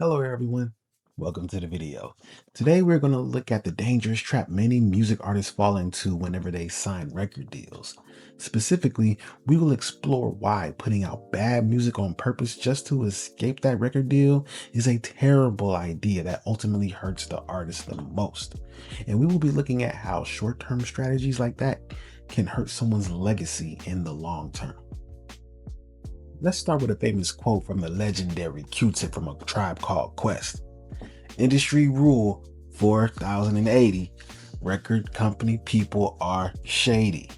Hello everyone, welcome to the video. Today we're going to look at the dangerous trap many music artists fall into whenever they sign record deals. Specifically, we will explore why putting out bad music on purpose just to escape that record deal is a terrible idea that ultimately hurts the artist the most. And we will be looking at how short-term strategies like that can hurt someone's legacy in the long term. Let's start with a famous quote from the legendary Q-Tip from A Tribe Called Quest. Industry rule 4080, record company people are shady.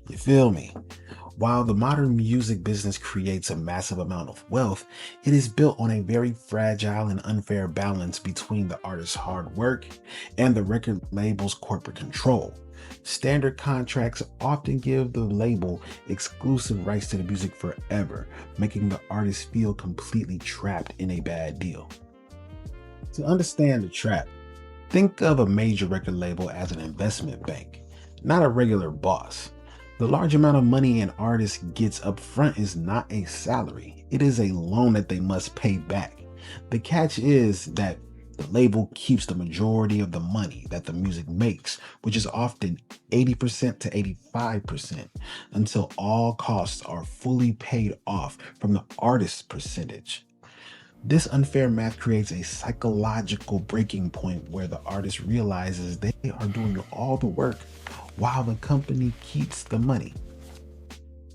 You feel me? While the modern music business creates a massive amount of wealth, it is built on a very fragile and unfair balance between the artist's hard work and the record label's corporate control. Standard contracts often give the label exclusive rights to the music forever, making the artist feel completely trapped in a bad deal. To understand the trap, think of a major record label as an investment bank, not a regular boss. The large amount of money an artist gets up front is not a salary, it is a loan that they must pay back. The catch is that the label keeps the majority of the money that the music makes, which is often 80% to 85%, until all costs are fully paid off from the artist's percentage. This unfair math creates a psychological breaking point where the artist realizes they are doing all the work while the company keeps the money.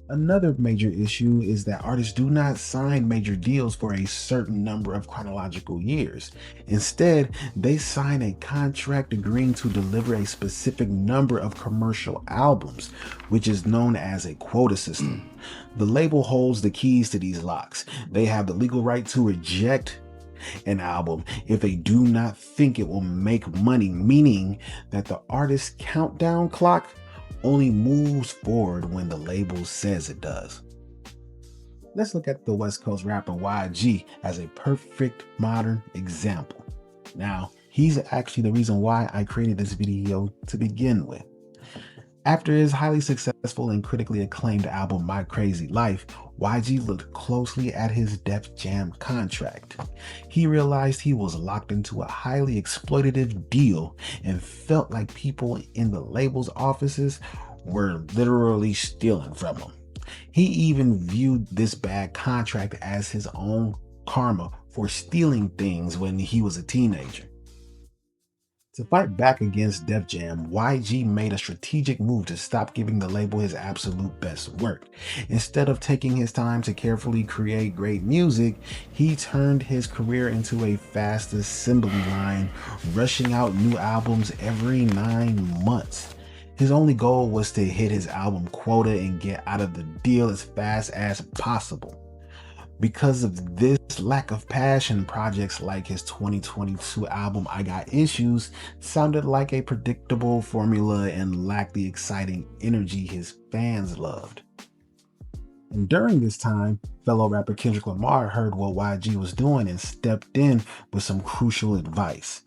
Another major issue is that artists do not sign major deals for a certain number of chronological years. Instead, they sign a contract agreeing to deliver a specific number of commercial albums, which is known as a quota system. The label holds the keys to these locks. They have the legal right to reject an album if they do not think it will make money, meaning that the artist's countdown clock only moves forward when the label says it does. Let's look at the West Coast rapper YG as a perfect modern example. Now, he's actually the reason why I created this video to begin with. After his highly successful and critically acclaimed album My Crazy Life, YG looked closely at his Def Jam contract. He realized he was locked into a highly exploitative deal and felt like people in the label's offices were literally stealing from him. He even viewed this bad contract as his own karma for stealing things when he was a teenager. To fight back against Def Jam, YG made a strategic move to stop giving the label his absolute best work. Instead of taking his time to carefully create great music, he turned his career into a fast assembly line, rushing out new albums every 9 months. His only goal was to hit his album Quota and get out of the deal as fast as possible. Because of this lack of passion, projects like his 2022 album I Got Issues sounded like a predictable formula and lacked the exciting energy his fans loved. And during this time, fellow rapper Kendrick Lamar heard what YG was doing and stepped in with some crucial advice.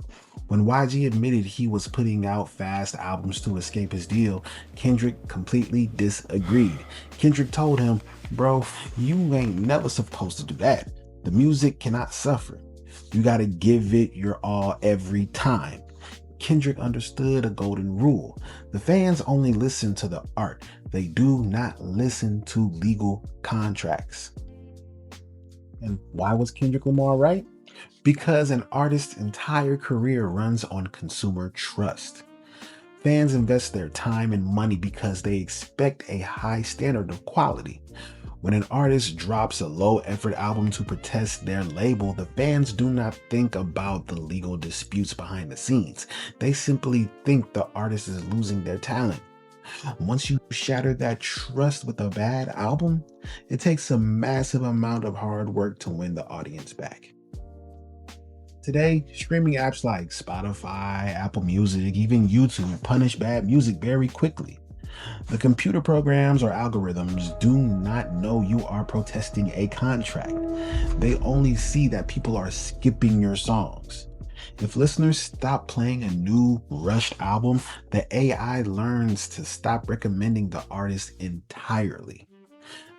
When YG admitted he was putting out fast albums to escape his deal, Kendrick completely disagreed. Kendrick told him, "Bro, you ain't never supposed to do that. The music cannot suffer. You gotta give it your all every time." Kendrick understood a golden rule. The fans only listen to the art. They do not listen to legal contracts. And why was Kendrick Lamar right? Because an artist's entire career runs on consumer trust. Fans invest their time and money because they expect a high standard of quality. When an artist drops a low-effort album to protest their label, the fans do not think about the legal disputes behind the scenes. They simply think the artist is losing their talent. Once you shatter that trust with a bad album, it takes a massive amount of hard work to win the audience back. Today, streaming apps like Spotify, Apple Music, even YouTube punish bad music very quickly. The computer programs or algorithms do not know you are protesting a contract. They only see that people are skipping your songs. If listeners stop playing a new, rushed album, the AI learns to stop recommending the artist entirely.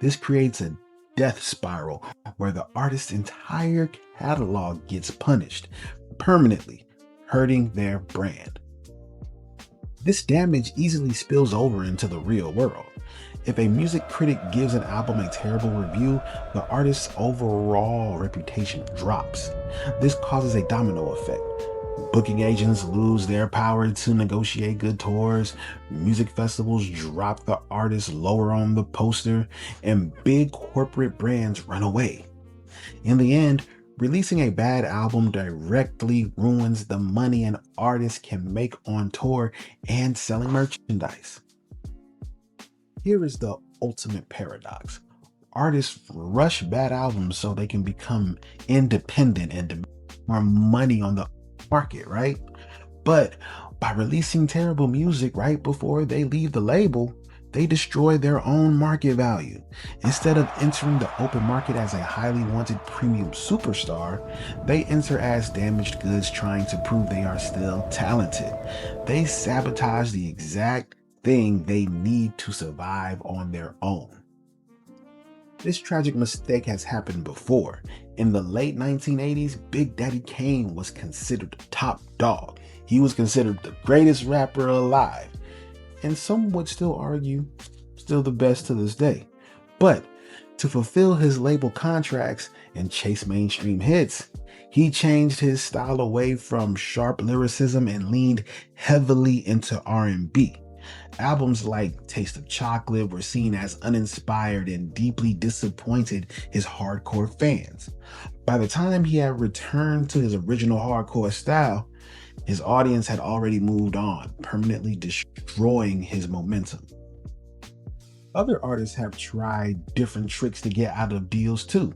This creates a death spiral where the artist's entire catalog gets punished permanently, hurting their brand. This damage easily spills over into the real world. If a music critic gives an album a terrible review, the artist's overall reputation drops. This causes a domino effect. Booking agents lose their power to negotiate good tours, music festivals drop the artist lower on the poster, and big corporate brands run away. In the end, releasing a bad album directly ruins the money an artist can make on tour and selling merchandise. Here is the ultimate paradox. Artists rush bad albums so they can become independent and demand more money on the market, right? But by releasing terrible music right before they leave the label, they destroy their own market value. Instead of entering the open market as a highly wanted premium superstar, they enter as damaged goods trying to prove they are still talented. They sabotage the exact thing they need to survive on their own. This tragic mistake has happened before. In the late 1980s, Big Daddy Kane was considered the top dog. He was considered the greatest rapper alive. And some would still argue, still the best to this day. But to fulfill his label contracts and chase mainstream hits, he changed his style away from sharp lyricism and leaned heavily into R&B. Albums like Taste of Chocolate were seen as uninspired and deeply disappointed his hardcore fans. By the time he had returned to his original hardcore style, his audience had already moved on, permanently destroying his momentum. Other artists have tried different tricks to get out of deals too.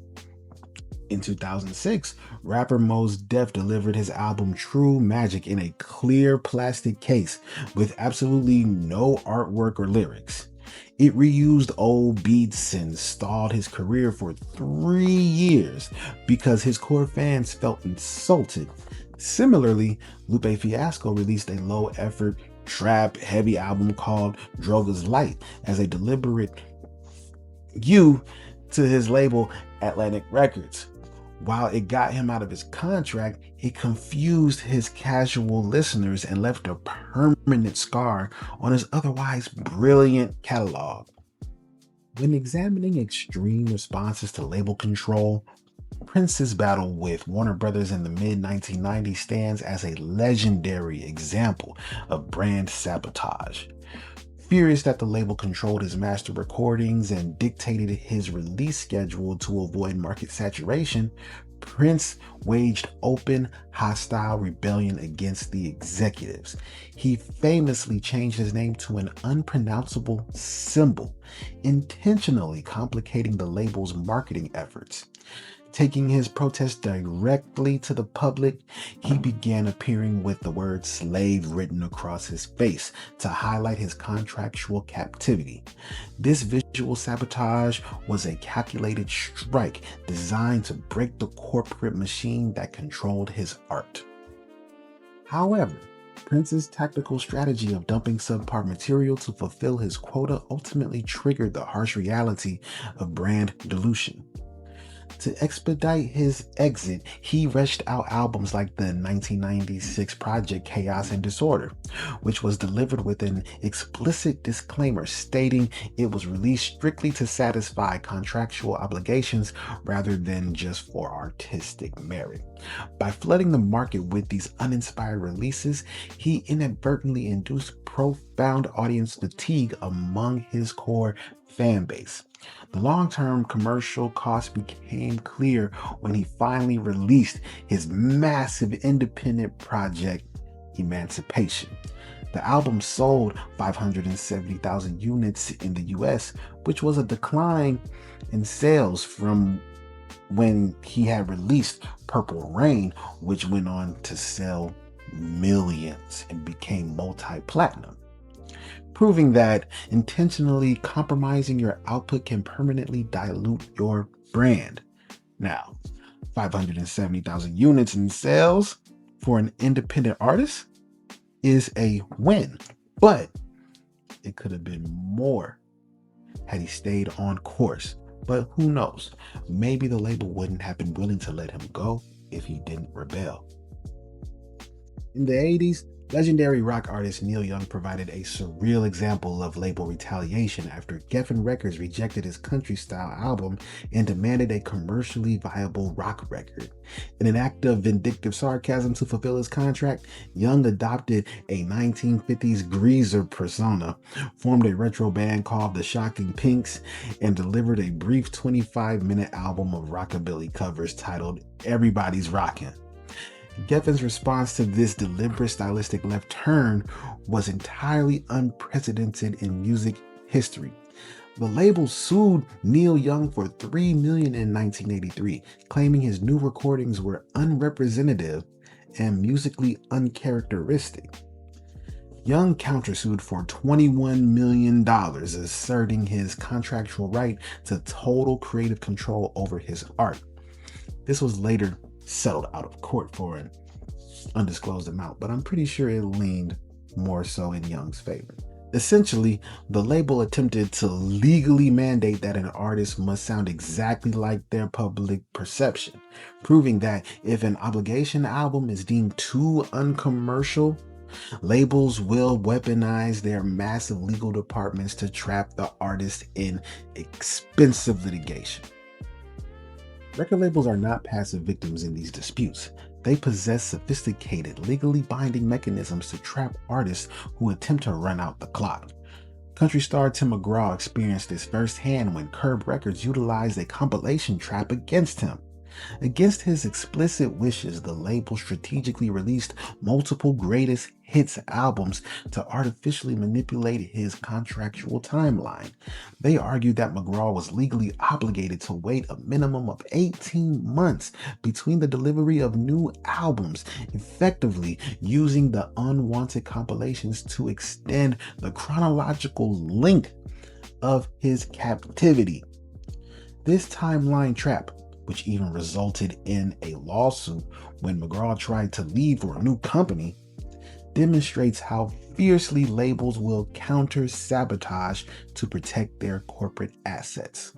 In 2006, rapper Mos Def delivered his album True Magic in a clear plastic case with absolutely no artwork or lyrics. It reused old beats and stalled his career for 3 years because his core fans felt insulted. Similarly, Lupe Fiasco released a low-effort, trap-heavy album called Droga's Light as a deliberate to his label Atlantic Records. While it got him out of his contract, it confused his casual listeners and left a permanent scar on his otherwise brilliant catalog. When examining extreme responses to label control, Prince's battle with Warner Brothers in the mid-1990s stands as a legendary example of brand sabotage. Furious that the label controlled his master recordings and dictated his release schedule to avoid market saturation, Prince waged open, hostile rebellion against the executives. He famously changed his name to an unpronounceable symbol, intentionally complicating the label's marketing efforts. Taking his protest directly to the public, he began appearing with the word slave written across his face to highlight his contractual captivity. This visual sabotage was a calculated strike designed to break the corporate machine that controlled his art. However, Prince's tactical strategy of dumping subpar material to fulfill his quota ultimately triggered the harsh reality of brand dilution. To expedite his exit, he rushed out albums like the 1996 project Chaos and Disorder, which was delivered with an explicit disclaimer stating it was released strictly to satisfy contractual obligations rather than just for artistic merit. By flooding the market with these uninspired releases, he inadvertently induced profound audience fatigue among his core fan base. The long-term commercial cost became clear when he finally released his massive independent project, Emancipation. The album sold 570,000 units in the US, which was a decline in sales from when he had released Purple Rain, which went on to sell millions and became multi-platinum, proving that intentionally compromising your output can permanently dilute your brand. Now, 570,000 units in sales for an independent artist is a win, but it could have been more had he stayed on course. But who knows? Maybe the label wouldn't have been willing to let him go if you didn't rebel. In the 80s, legendary rock artist Neil Young provided a surreal example of label retaliation after Geffen Records rejected his country-style album and demanded a commercially viable rock record. In an act of vindictive sarcasm to fulfill his contract, Young adopted a 1950s greaser persona, formed a retro band called the Shocking Pinks, and delivered a brief 25-minute album of rockabilly covers titled Everybody's Rockin'. Geffen's response to this deliberate stylistic left turn was entirely unprecedented in music history. The label sued Neil Young for $3 million in 1983, claiming his new recordings were unrepresentative and musically uncharacteristic. Young countersued for $21 million, asserting his contractual right to total creative control over his art. This was later settled out of court for an undisclosed amount, but I'm pretty sure it leaned more so in Young's favor. Essentially, the label attempted to legally mandate that an artist must sound exactly like their public perception, proving that if an obligation album is deemed too uncommercial, labels will weaponize their massive legal departments to trap the artist in expensive litigation. Record labels are not passive victims in these disputes. They possess sophisticated, legally binding mechanisms to trap artists who attempt to run out the clock. Country star Tim McGraw experienced this firsthand when Curb Records utilized a compilation trap against him. Against his explicit wishes, the label strategically released multiple greatest hits albums to artificially manipulate his contractual timeline. They argued that McGraw was legally obligated to wait a minimum of 18 months between the delivery of new albums, effectively using the unwanted compilations to extend the chronological length of his captivity. This timeline trap, which even resulted in a lawsuit when McGraw tried to leave for a new company, demonstrates how fiercely labels will counter-sabotage to protect their corporate assets.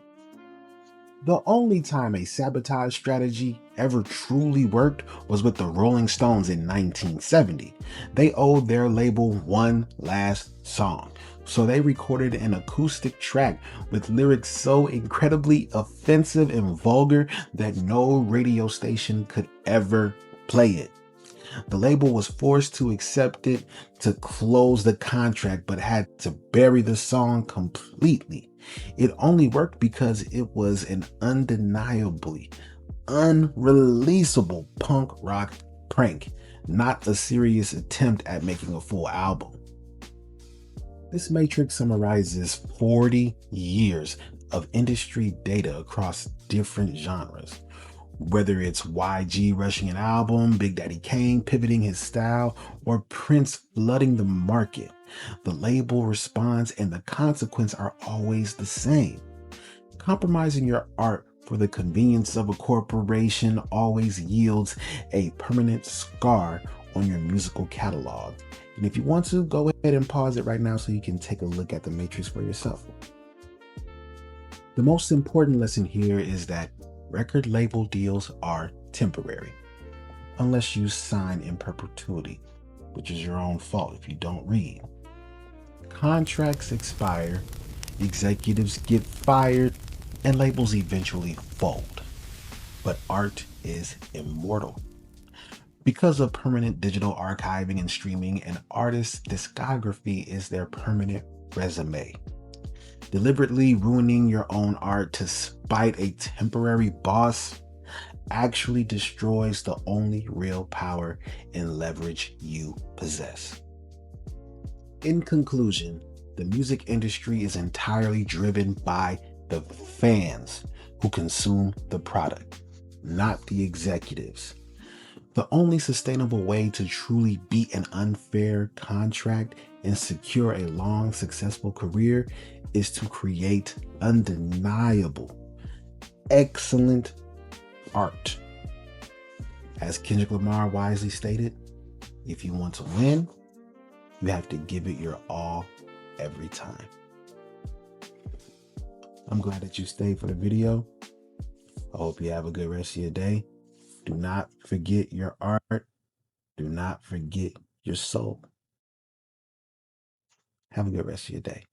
The only time a sabotage strategy ever truly worked was with the Rolling Stones in 1970. They owed their label one last song, so they recorded an acoustic track with lyrics so incredibly offensive and vulgar that no radio station could ever play it. The label was forced to accept it to close the contract, but had to bury the song completely. It only worked because it was an undeniably unreleasable punk rock prank, not a serious attempt at making a full album. This matrix summarizes 40 years of industry data across different genres. Whether it's YG rushing an album, Big Daddy Kane pivoting his style, or Prince flooding the market, the label response and the consequence are always the same. Compromising your art for the convenience of a corporation always yields a permanent scar on your musical catalog. And if you want to, go ahead and pause it right now so you can take a look at the matrix for yourself. The most important lesson here is that record label deals are temporary, unless you sign in perpetuity, which is your own fault if you don't read. Contracts expire, executives get fired, and labels eventually fold. But art is immortal. Because of permanent digital archiving and streaming, an artist's discography is their permanent resume. Deliberately ruining your own art to spite a temporary boss actually destroys the only real power and leverage you possess. In conclusion, the music industry is entirely driven by the fans who consume the product, not the executives. The only sustainable way to truly beat an unfair contract and secure a long, successful career is to create undeniable, excellent art. As Kendrick Lamar wisely stated, if you want to win, you have to give it your all every time. I'm glad that you stayed for the video. I hope you have a good rest of your day. Do not forget your art. Do not forget your soul. Have a good rest of your day.